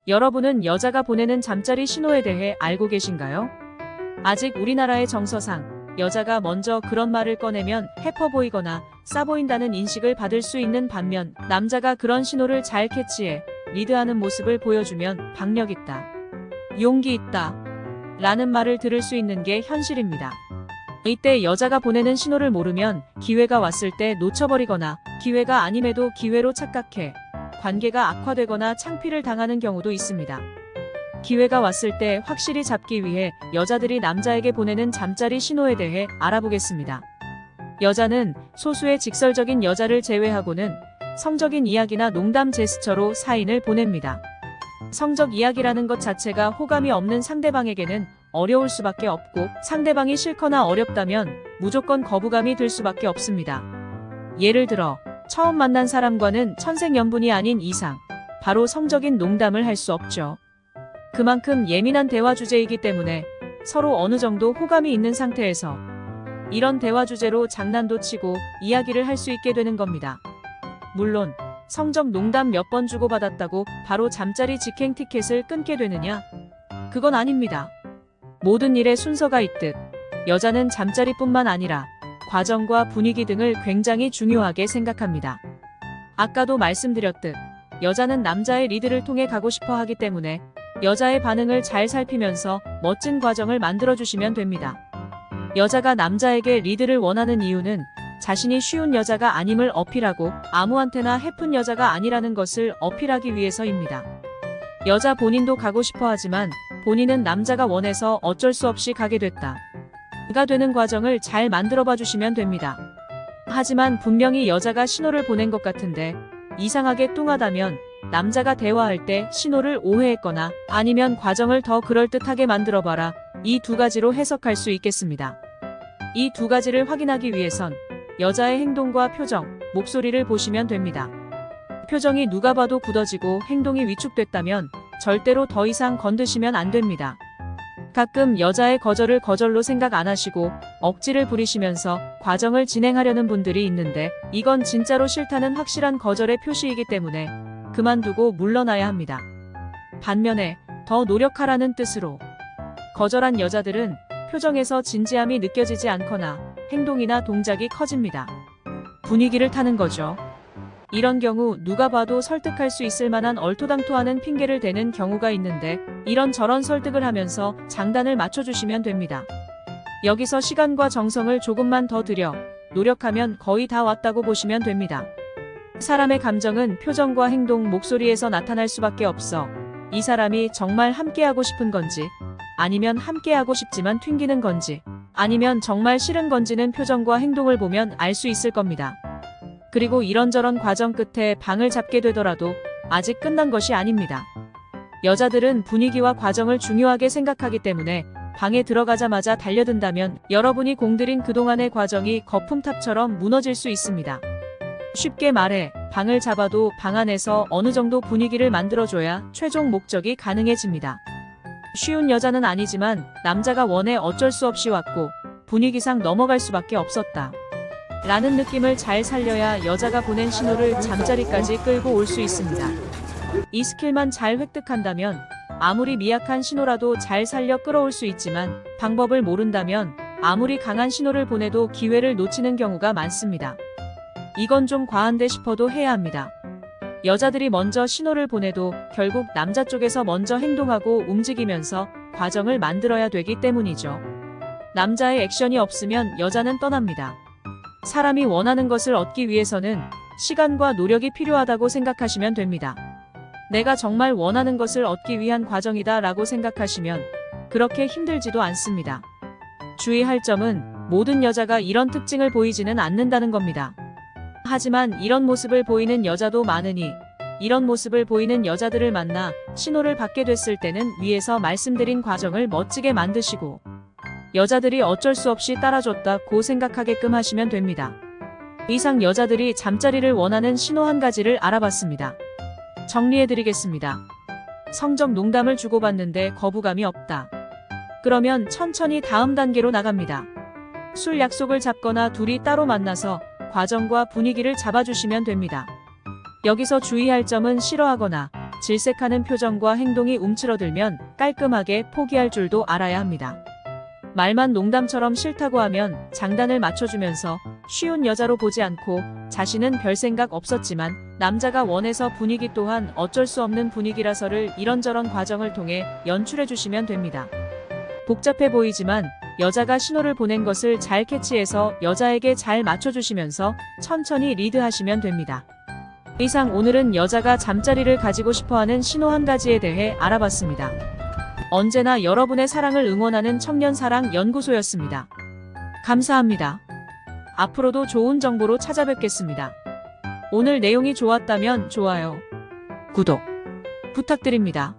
여러분은 여자가 보내는 잠자리 신호에 대해 알고 계신가요? 아직 우리나라의 정서상 여자가 먼저 그런 말을 꺼내면 해퍼 보이거나 싸 보인다는 인식을 받을 수 있는 반면, 남자가 그런 신호를 잘 캐치해 리드하는 모습을 보여주면 박력 있다, 용기 있다 라는 말을 들을 수 있는 게 현실입니다. 이때 여자가 보내는 신호를 모르면 기회가 왔을 때 놓쳐버리거나, 기회가 아님에도 기회로 착각해 관계가 악화되거나 창피를 당하는 경우도 있습니다. 기회가 왔을 때 확실히 잡기 위해 여자들이 남자에게 보내는 잠자리 신호에 대해 알아보겠습니다. 여자는 소수의 직설적인 여자를 제외하고는 성적인 이야기나 농담 제스처로 사인을 보냅니다. 성적 이야기라는 것 자체가 호감이 없는 상대방에게는 어려울 수밖에 없고, 상대방이 싫거나 어렵다면 무조건 거부감이 들 수밖에 없습니다. 예를 들어 처음 만난 사람과는 천생연분이 아닌 이상 바로 성적인 농담을 할 수 없죠. 그만큼 예민한 대화 주제이기 때문에 서로 어느 정도 호감이 있는 상태에서 이런 대화 주제로 장난도 치고 이야기를 할 수 있게 되는 겁니다. 물론 성적 농담 몇 번 주고받았다고 바로 잠자리 직행 티켓을 끊게 되느냐? 그건 아닙니다. 모든 일에 순서가 있듯 여자는 잠자리뿐만 아니라 과정과 분위기 등을 굉장히 중요하게 생각합니다. 아까도 말씀드렸듯 여자는 남자의 리드를 통해 가고 싶어 하기 때문에 여자의 반응을 잘 살피면서 멋진 과정을 만들어주시면 됩니다. 여자가 남자에게 리드를 원하는 이유는 자신이 쉬운 여자가 아님을 어필하고 아무한테나 해픈 여자가 아니라는 것을 어필하기 위해서입니다. 여자 본인도 가고 싶어 하지만 본인은 남자가 원해서 어쩔 수 없이 가게 됐다 가 되는 과정을 잘 만들어봐 주시면 됩니다. 하지만 분명히 여자가 신호를 보낸 것 같은데 이상하게 뚱하다면 남자가 대화할 때 신호를 오해했거나 아니면 과정을 더 그럴듯하게 만들어봐라, 이 두 가지로 해석할 수 있겠습니다. 이 두 가지를 확인하기 위해선 여자의 행동과 표정, 목소리를 보시면 됩니다. 표정이 누가 봐도 굳어지고 행동이 위축됐다면 절대로 더 이상 건드시면 안 됩니다. 가끔 여자의 거절을 거절로 생각 안 하시고 억지를 부리시면서 과정을 진행하려는 분들이 있는데, 이건 진짜로 싫다는 확실한 거절의 표시이기 때문에 그만두고 물러나야 합니다. 반면에 더 노력하라는 뜻으로 거절한 여자들은 표정에서 진지함이 느껴지지 않거나 행동이나 동작이 커집니다. 분위기를 타는 거죠. 이런 경우 누가 봐도 설득할 수 있을 만한 얼토당토하는 핑계를 대는 경우가 있는데, 이런저런 설득을 하면서 장단을 맞춰주시면 됩니다. 여기서 시간과 정성을 조금만 더 들여 노력하면 거의 다 왔다고 보시면 됩니다. 사람의 감정은 표정과 행동, 목소리에서 나타날 수밖에 없어 이 사람이 정말 함께하고 싶은 건지, 아니면 함께하고 싶지만 튕기는 건지, 아니면 정말 싫은 건지는 표정과 행동을 보면 알 수 있을 겁니다. 그리고 이런저런 과정 끝에 방을 잡게 되더라도 아직 끝난 것이 아닙니다. 여자들은 분위기와 과정을 중요하게 생각하기 때문에 방에 들어가자마자 달려든다면 여러분이 공들인 그동안의 과정이 거품탑처럼 무너질 수 있습니다. 쉽게 말해 방을 잡아도 방 안에서 어느 정도 분위기를 만들어줘야 최종 목적이 가능해집니다. 쉬운 여자는 아니지만 남자가 원해 어쩔 수 없이 왔고 분위기상 넘어갈 수밖에 없었다 라는 느낌을 잘 살려야 여자가 보낸 신호를 잠자리까지 끌고 올 수 있습니다. 이 스킬만 잘 획득한다면 아무리 미약한 신호라도 잘 살려 끌어올 수 있지만, 방법을 모른다면 아무리 강한 신호를 보내도 기회를 놓치는 경우가 많습니다. 이건 좀 과한데 싶어도 해야 합니다. 여자들이 먼저 신호를 보내도 결국 남자 쪽에서 먼저 행동하고 움직이면서 과정을 만들어야 되기 때문이죠. 남자의 액션이 없으면 여자는 떠납니다. 사람이 원하는 것을 얻기 위해서는 시간과 노력이 필요하다고 생각하시면 됩니다. 내가 정말 원하는 것을 얻기 위한 과정이다 라고 생각하시면 그렇게 힘들지도 않습니다. 주의할 점은 모든 여자가 이런 특징을 보이지는 않는다는 겁니다. 하지만 이런 모습을 보이는 여자도 많으니 이런 모습을 보이는 여자들을 만나 신호를 받게 됐을 때는 위에서 말씀드린 과정을 멋지게 만드시고 여자들이 어쩔 수 없이 따라줬다고 생각하게끔 하시면 됩니다. 이상 여자들이 잠자리를 원하는 신호 한 가지를 알아봤습니다. 정리해드리겠습니다. 성적 농담을 주고받는데 거부감이 없다. 그러면 천천히 다음 단계로 나갑니다. 술 약속을 잡거나 둘이 따로 만나서 과정과 분위기를 잡아주시면 됩니다. 여기서 주의할 점은 싫어하거나 질색하는 표정과 행동이 움츠러들면 깔끔하게 포기할 줄도 알아야 합니다. 말만 농담처럼 싫다고 하면 장단을 맞춰주면서 쉬운 여자로 보지 않고 자신은 별 생각 없었지만 남자가 원해서 분위기 또한 어쩔 수 없는 분위기라서를 이런저런 과정을 통해 연출해 주시면 됩니다. 복잡해 보이지만 여자가 신호를 보낸 것을 잘 캐치해서 여자에게 잘 맞춰주시면서 천천히 리드하시면 됩니다. 이상 오늘은 여자가 잠자리를 가지고 싶어하는 신호 한 가지에 대해 알아봤습니다. 언제나 여러분의 사랑을 응원하는 청년사랑 연구소였습니다. 감사합니다. 앞으로도 좋은 정보로 찾아뵙겠습니다. 오늘 내용이 좋았다면 좋아요, 구독 부탁드립니다.